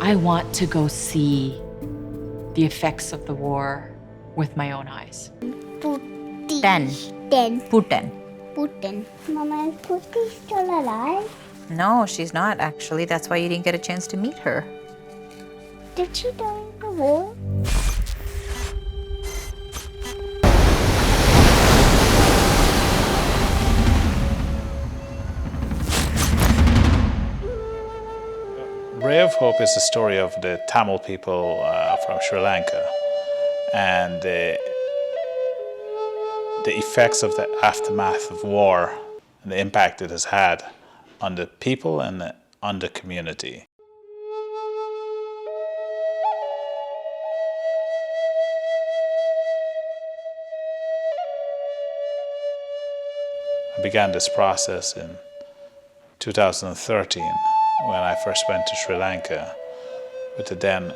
I want to go see the effects of the war with my own eyes. Putti. 10. 10. Putin. Putin. Mama, is Putti still alive? No, she's not actually. That's why you didn't get a chance to meet her. Did she die in the war? Ray of Hope is the story of the Tamil people from Sri Lanka and the effects of the aftermath of war and the impact it has had on the people and on the community. I began this process in 2013 when I first went to Sri Lanka with the then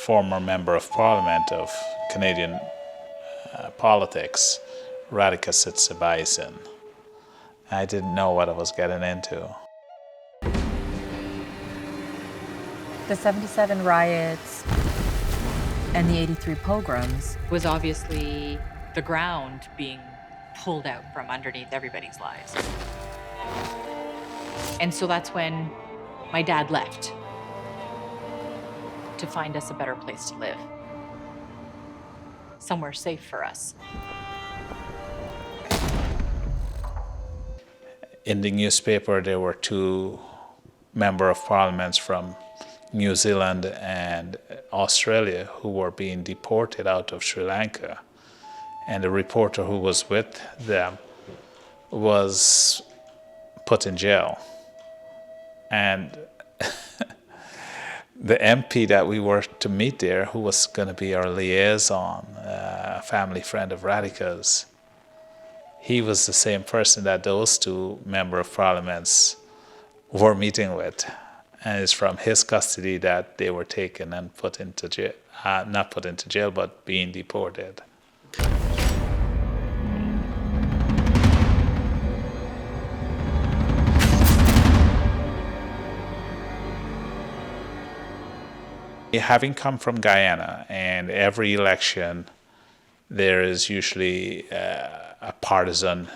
former Member of Parliament of Canadian politics, Radhika Sitsabaisen. I didn't know what I was getting into. The 77 riots and the 83 pogroms Was obviously the ground being pulled out from underneath everybody's lives. And so that's when my dad left to find us a better place to live. Somewhere safe for us. In the newspaper, there were two Member of Parliaments from New Zealand and Australia who were being deported out of Sri Lanka. And the reporter who was with them was put in jail. And the MP that we were to meet there, who was going to be our liaison, a family friend of Radhika's, he was the same person that those two Member of Parliaments were meeting with. And it's from his custody that they were taken and put into jail, not put into jail, but being deported. Having come from Guyana, and every election there is usually a partisan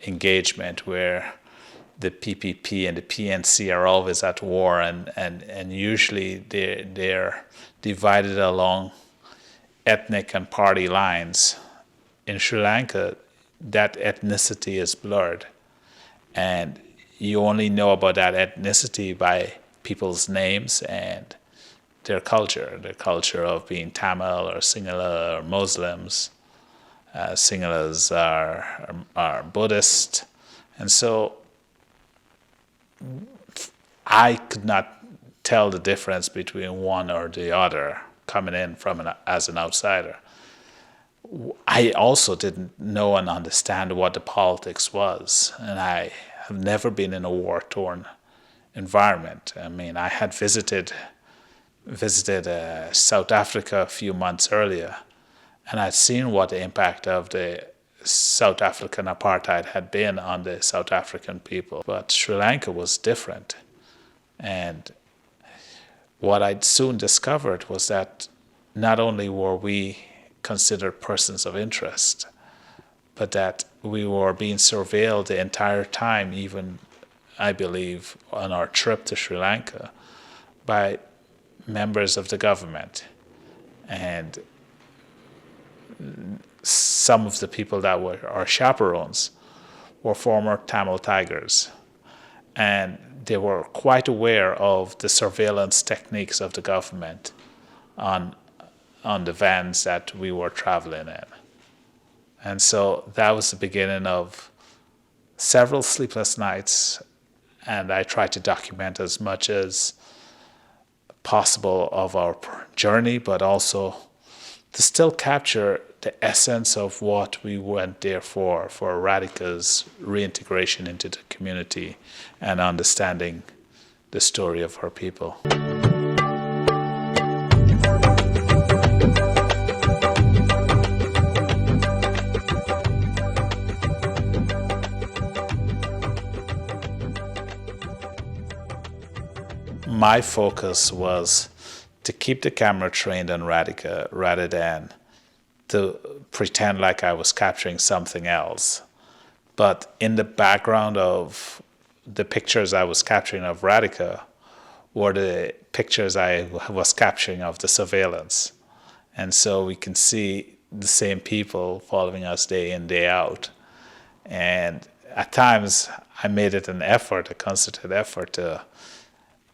engagement where the PPP and the PNC are always at war, and usually they're divided along ethnic and party lines. In Sri Lanka, that ethnicity is blurred, and you only know about that ethnicity by people's names and their culture of being Tamil or Sinhala or Muslims. Sinhalas are Buddhist, and so I could not tell the difference between one or the other coming in as an outsider. I also didn't know and understand what the politics was, and I have never been in a war-torn environment. I mean, I had visited South Africa a few months earlier, and I'd seen what the impact of the South African apartheid had been on the South African people. But Sri Lanka was different. And what I'd soon discovered was that not only were we considered persons of interest, but that we were being surveilled the entire time, even, I believe, on our trip to Sri Lanka, by members of the government. And some of the people that were our chaperones were former Tamil Tigers. And they were quite aware of the surveillance techniques of the government on the vans that we were traveling in. And so that was the beginning of several sleepless nights, and I tried to document as much as possible of our journey, but also to still capture the essence of what we went there for Radhika's reintegration into the community and understanding the story of her people. my focus was to keep the camera trained on Radhika rather than to pretend like I was capturing something else. But in the background of the pictures I was capturing of Radhika were the pictures I was capturing of the surveillance. And so we can see the same people following us day in, day out. And at times I made it an effort, a concerted effort to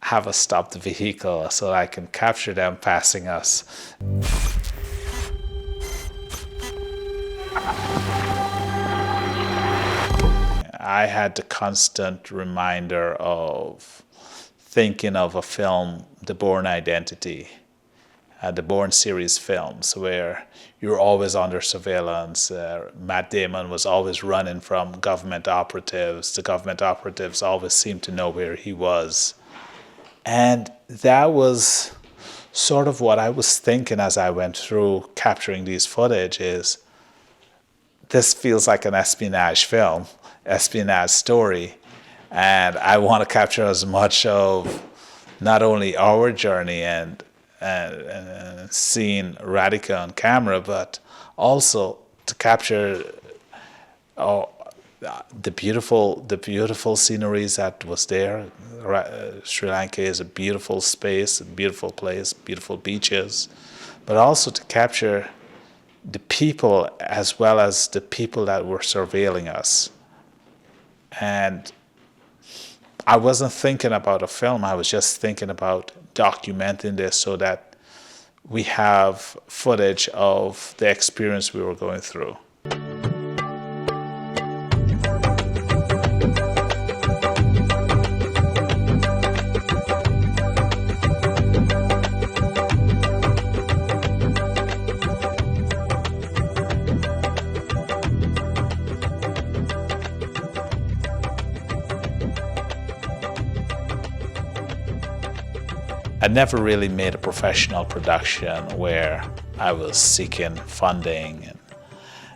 have us stop the vehicle so I can capture them passing us. I had the constant reminder of thinking of a film, The Bourne Identity, the Bourne series films, where you're always under surveillance. Matt Damon was always running from government operatives. The government operatives always seemed to know where he was. And that was sort of what I was thinking as I went through capturing these footage is, this feels like an espionage film, espionage story, and I want to capture as much of not only our journey and seeing Radhika on camera, but also to capture the beautiful sceneries that was there. Sri Lanka is a beautiful space, a beautiful place, beautiful beaches, but also to capture the people as well as the people that were surveilling us. And I wasn't thinking about a film, I was just thinking about documenting this so that we have footage of the experience we were going through. I never really made a professional production where I was seeking funding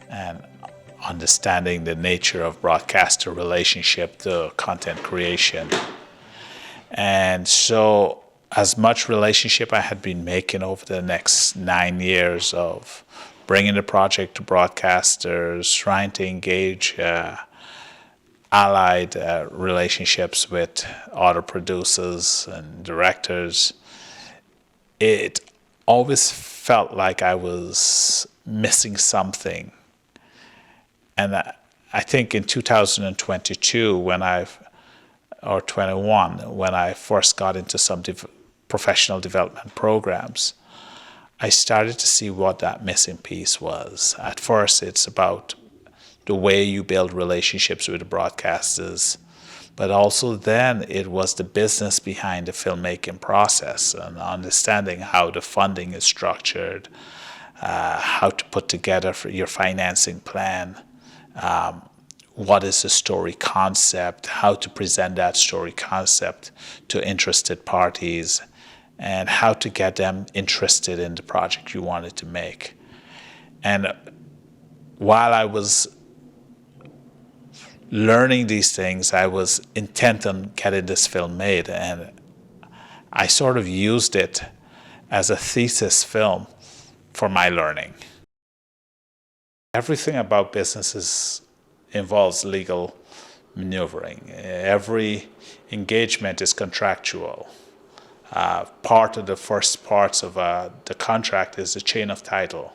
and understanding the nature of broadcaster relationship to content creation. And so as much relationship I had been making over the next 9 years of bringing the project to broadcasters, trying to engage allied relationships with other producers and directors, it always felt like I was missing something. And I think in 2022, or 21, when I first got into some professional development programs, I started to see what that missing piece was. At first, it's about the way you build relationships with the broadcasters, but also then it was the business behind the filmmaking process and understanding how the funding is structured, how to put together your financing plan, what is the story concept, how to present that story concept to interested parties, and how to get them interested in the project you wanted to make. And while I was learning these things, I was intent on getting this film made, and I sort of used it as a thesis film for my learning. Everything about businesses involves legal maneuvering. Every engagement is contractual. Part of the first parts of the contract is the chain of title,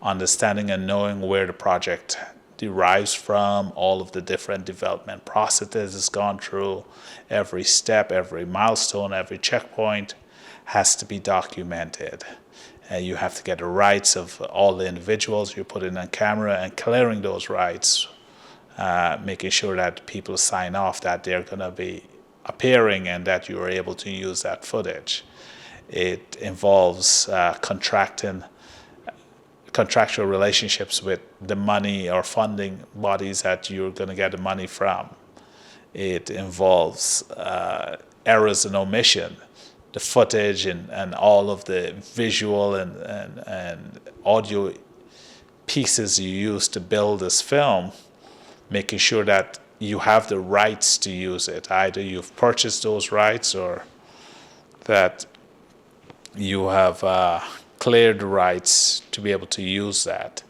understanding and knowing where the project derives from, all of the different development processes it's gone through, every step, every milestone, every checkpoint has to be documented. You have to get the rights of all the individuals you're putting on camera and clearing those rights, making sure that people sign off that they're going to be appearing and that you are able to use that footage. It involves contractual relationships with the money or funding bodies that you're going to get the money from. It involves errors and omission, the footage and all of the visual and audio pieces you use to build this film, making sure that you have the rights to use it. Either you've purchased those rights or that you have cleared the rights to be able to use that.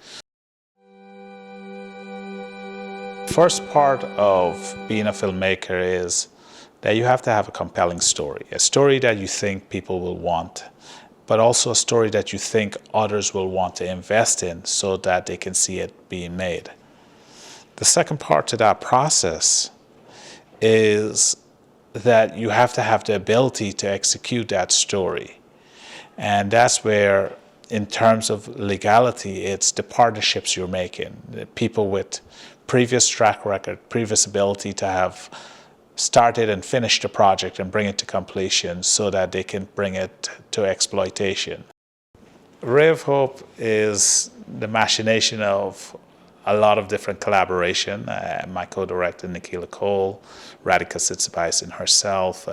First part of being a filmmaker is that you have to have a compelling story, a story that you think people will want, but also a story that you think others will want to invest in so that they can see it being made. The second part to that process is that you have to have the ability to execute that story. And that's where, in terms of legality, it's the partnerships you're making, the people with previous track record, previous ability to have started and finished a project and bring it to completion so that they can bring it to exploitation. Ray of Hope is the machination of a lot of different collaboration. My co-director, Nikhila Cole, Radhika Sitsabais and herself,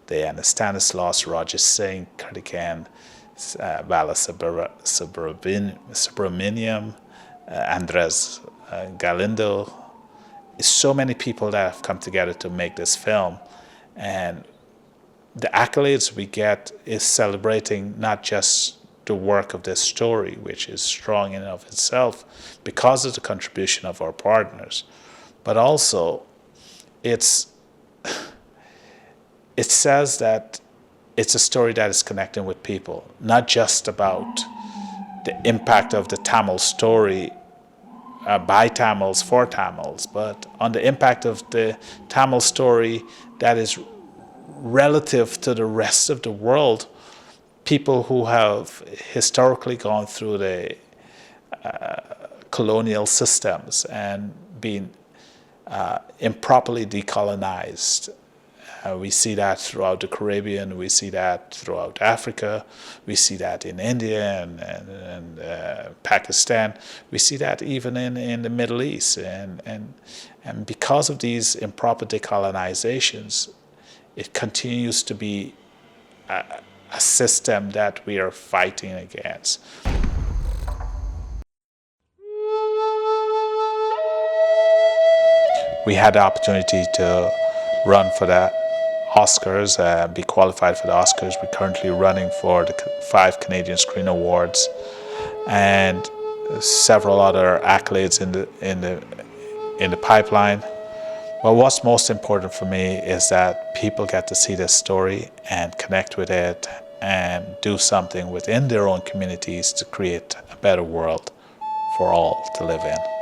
Diana Stanislaus, Rajesh Singh, Karthikeyan, Bala Subramaniam, Andres Galindo. So many people that have come together to make this film, and the accolades we get is celebrating not just the work of this story, which is strong in and of itself because of the contribution of our partners, but also it says that it's a story that is connecting with people, not just about the impact of the Tamil story by Tamils for Tamils, but on the impact of the Tamil story that is relative to the rest of the world, people who have historically gone through the colonial systems and been improperly decolonized. We see that throughout the Caribbean, we see that throughout Africa, we see that in India and Pakistan, we see that even in the Middle East. And because of these improper decolonizations, it continues to be a system that we are fighting against. We had the opportunity to run for the Oscars, be qualified for the Oscars. We're currently running for the 5 Canadian Screen Awards and several other accolades in the pipeline. But what's most important for me is that people get to see this story and connect with it and do something within their own communities to create a better world for all to live in.